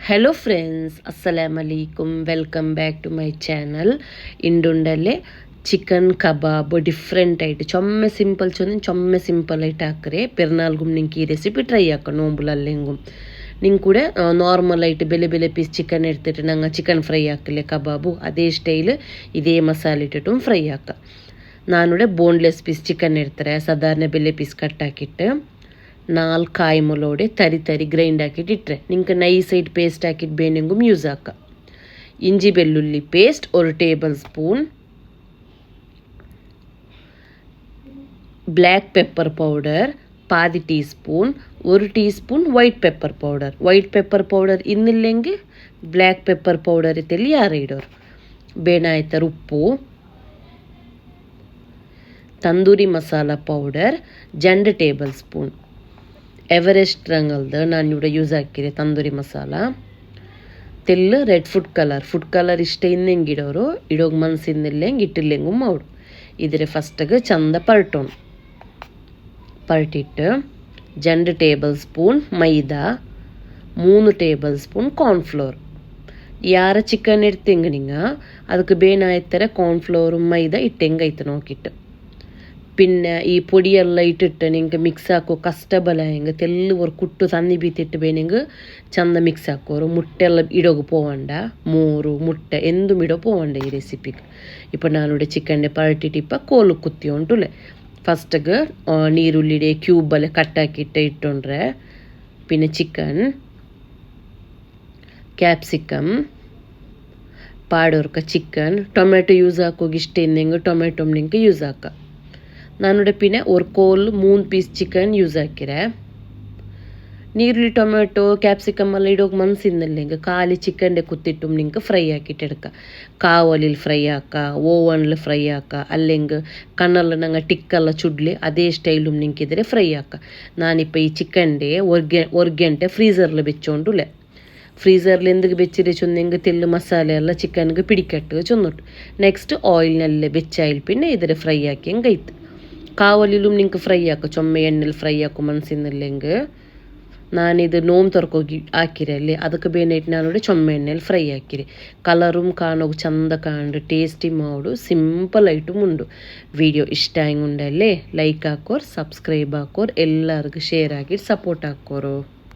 Hello friends, ಅಸ್ಸಲಾಮ್ ಅಲೈಕುಮ್. Welcome back to my channel. ಇಂಡುಂಡಲ್ಲೇ ಚಿಕನ್ ಕಬಾಬ್ ಡಿಫ್ರೆಂಟ್ ಆയിട്ട് ಚೊಮ್ಮೆ ಸಿಂಪಲ್ ಚೊಮ್ಮೆ ಸಿಂಪಲ್ ಆയിട്ട് ಹಾಕ್ರೆ ಪೆರ್ನಾಲ್ಗುಮ್ ನಿಂಗೆ ಈ ರೆಸಿಪಿ ಟ್ರೈ ಹಾಕ ನೋಂಬುಲಲ್ಲೆಂಗುം ನಿಂಗೆ ಕೂಡ ನಾರ್ಮಲ್ ಆയിട്ട് ಬೆಲೆ ಬೆಲೆ ಪೀಸ್ ಚಿಕನ್ എടുത്തിട്ട് ನಂಗೆ ಚಿಕನ್ ಫ್ರೈ ಹಾಕಲೆ ಕಬಾಬು ಅದೇ ಸ್ಟೈಲ್ ಇದೇ ಮಸಾಲೆ ಇಟ್ಟಿಟ್ಟು ಫ್ರೈ ಹಾಕ. ನಾನಿവിടെ ಬೋನ್ಲೆಸ್ ಪೀಸ್ ಚಿಕನ್ ಇಡ್ತಾರೆ ಸಾಧಾರಣ ಬೆಲೆ ಪೀಸ್ ಕಟ್ ಹಾಕಿಟ್ಟು 4 ಕಾಯಿ ಮುಲೋಡೆ ತರಿ ತರಿ ಗ್ರೈಂಡ್ ಹಾಕಿಟ್ಟು ಇಟ್ಟರೆ ನಿಂಗೆ ನೈಸಾയിട്ട് ಪೇಸ್ಟ್ ಹಾಕಿಟ್ಟು ಬೇನೆಂಗೂ ಯೂಸ್ ಹಾಕ. ಇಂಜಿ ಬೆಳ್ಳುಳ್ಳಿ paste 1 tablespoon, black pepper powder ಪಾದಿ teaspoon, 1 teaspoon white pepper powder. White pepper powder ಇನ್ನಿಲ್ಲೆಂಗೆ ಬ್ಲ್ಯಾಕ್ ಪೆಪ್ಪರ್ ಪೌಡರ್ ಇತ್ತಲ್ಲಿ ಯಾರು ಇಡೋರು. ಬೇನಾಯ್ತರ ಉಪ್ಪು, tandoori masala powder 2 tablespoon. Everest ರಂಗಲ್ದು ನಾನು ഇവിടെ ಯೂಸ್ ಹಾಕಿದೆ ತಂದೂರಿ ಮಸಾಲ. ತೆಲ್ಲು ರೆಡ್ ಫುಡ್ ಕಲರ್ ಇಷ್ಟ ಇನ್ನೆಂಗೆ ಇಡೋರು ಇಡೋಗಿ ಮನ್ಸಿಂದಿಲ್ಲೆಂಗೆ ಇಟ್ಟಿಲ್ಲೆಂಗು ಮಾಡು. ಇದ್ರೆ ಫಸ್ಟಿಗೆ ಚಂದ ಪರ್ಟಿಟ್ಟು 2 ಟೇಬಲ್ ಸ್ಪೂನ್ ಮೈದಾ, 3 ಟೇಬಲ್ ಸ್ಪೂನ್ ಕಾರ್ನ್ಫ್ಲೋರ್. ಯಾರ ಚಿಕನ್ ಇಡ್ತೆಂಗೆ ನಿಂಗೆ ಅದಕ್ಕೆ ಬೇನಾಯ್ತಾರೆ ಕಾರ್ನ್ಫ್ಲೋರು ಮೈದಾ ಇಟ್ಟೆಂಗೈತೆ ನೋಕಿಟ್ಟು. പിന്നെ ഈ പൊടിയെല്ലാം ഇട്ടിട്ട് നിങ്ങൾക്ക് മിക്സ് ആക്കോ കഷ്ടബല ಹೆಂಗೆ ತೆಲ್ಲು ഒരു ಕುಟ್ಟು ಸನ್ನಿ ಬೀತಿಟ್ಟು ಬೇನೆಂಗೆ ಚಂದ ಮಿಕ್ಸ್ ಹಾಕೋರು. ಮುಟ್ಟೆಲ್ಲ ಇಡೋಗು പോവണ്ട, 3 ಮುಟ್ಟೆ ಎಂದುം ಇಡೋ പോവണ്ട ಈ ರೆಸಿಪಿಗೆ. ഇപ്പോൾ ನಾನಿവിടെ ಚಿಕನ್ಡೆ ಪರಟಿಟ್ಟು ಇಪ್ಪ ಕೋಲು ಕುತ್ತಿ ಉಂಟುಲೆ. ಫಸ್ಟಿಗೆ ನೀರುಳ್ಳಿಡೆ ಕ್ಯೂಬಲ್ಲಿ ಕಟ್ಟಾಕಿಟ್ಟು ಇಟ್ಟುಕೊಂಡ್ರೆ പിന്നെ ಚಿಕನ್, ಕ್ಯಾಪ್ಸಿಕಮ್ ಪಾಡೋರ್ಕ ಚಿಕನ್, ಟೊಮೆಟೊ ಯೂಸ್ ಹಾಕೋಗಿ ಇಷ್ಟ ಇನ್ನೆಂಗೆ ಟೊಮೆಟೊ ನಿಂಗೆ ಯೂಸ್ ಹಾಕ. ನಾನಿവിടെ പിന്നെ 1 ಕೋಲ್ 3 ಪೀಸ್ ಚಿಕನ್ ಯೂಸ್ ಹಾಕಿರೆ. ನೀರುಳ್ಳಿ ಟೊಮೆಟೊ ಕ್ಯಾಪ್ಸಿಕಮ್ ಎಲ್ಲ ಇಡೋಗಿ ಮನ್ಸಿಂದಲ್ಲಿ ಹಿಂಗೆ ಖಾಲಿ ಚಿಕನ್ಡೆ ಕುತ್ತಿಟ್ಟು ನಿಂಗೆ ಫ್ರೈ ಹಾಕಿಟ್ಟು ಎಡ್ಕ. ಕಾವಲಿಲಿ ಫ್ರೈ ಹಾಕ, ಓವನ್ಲಿ ಫ್ರೈ ಹಾಕ, ಅಲ್ಲೆಂಗೆ ಕಣ್ಣಲ್ಲ ನಂಗೆ ಟಿಕ್ಕೆಲ್ಲ ಚುಡ್ಲಿ ಅದೇ ಸ್ಟೈಲು ನಿಂಕಿದ್ರೆ ಫ್ರೈ ಹಾಕ. ನಾನಿಪ್ಪ ಈ ಚಿಕನ್ಡೆ ഒരു ಗಂಟೆ ಫ್ರೀಸರ್ಲಿ ಬೆಚ್ಚೋಂಡುಲೆ. ಫ್ರೀಸರ್ಲಿ ಎಂದಿಗೆ ಬೆಚ್ಚಿರೆ ಚೊಂದೆಂಗೆ ತೆಲ್ಲು ಮಸಾಲೆ ಎಲ್ಲ ಚಿಕನ್ಗೆ ಪಿಡಿಕಟ್ಟು ಚೊಂದೊಟ್ಟು. ನೆಕ್ಸ್ಟ್ ಆಯಿಲ್ನಲ್ಲೇ ಬೆಚ್ಚಾಯಿಲ್ ಪಿನ್ನೆ ಇದ್ರೆ ಫ್ರೈ ಹಾಕಿ ಹೆಂಗೈತೆ. ಕಾವಲಿಲು ನಿಂಗೆ ಫ್ರೈ ಹಾಕು, ಚೊಮ್ಮೆ ಎಣ್ಣೆಲಿ ಫ್ರೈ ಹಾಕು ಮನ್ಸಿನಲ್ಲಿ ಹೆಂಗೆ. ನಾನಿದು ನೋಮ್ ತೊರ್ಕೋಗಿ ಹಾಕಿರಲ್ಲಿ ಅದಕ್ಕೆ ಬೇನೆಟ್ಟು ನಾನು ಚೊಮ್ಮೆ ಎಣ್ಣೆಲಿ ಫ್ರೈ ಹಾಕಿರಿ. ಕಲರು ಕಾಣೋಗಿ ಚಂದ ಕಾಣು ಟೇಸ್ಟಿ ಮಾಡು ಸಿಂಪಲ್ ಐಟಮ್ ಉಂಡು. ವಿಡಿಯೋ ಇಷ್ಟ ಹೆಂಗೆ ಉಂಡಲ್ಲೇ ಲೈಕ್ ಹಾಕೋರು, ಸಬ್ಸ್ಕ್ರೈಬ್ ಹಾಕೋರು, ಎಲ್ಲರಿಗೂ ಶೇರ್ ಹಾಕಿ ಸಪೋರ್ಟ್ ಹಾಕೋರು.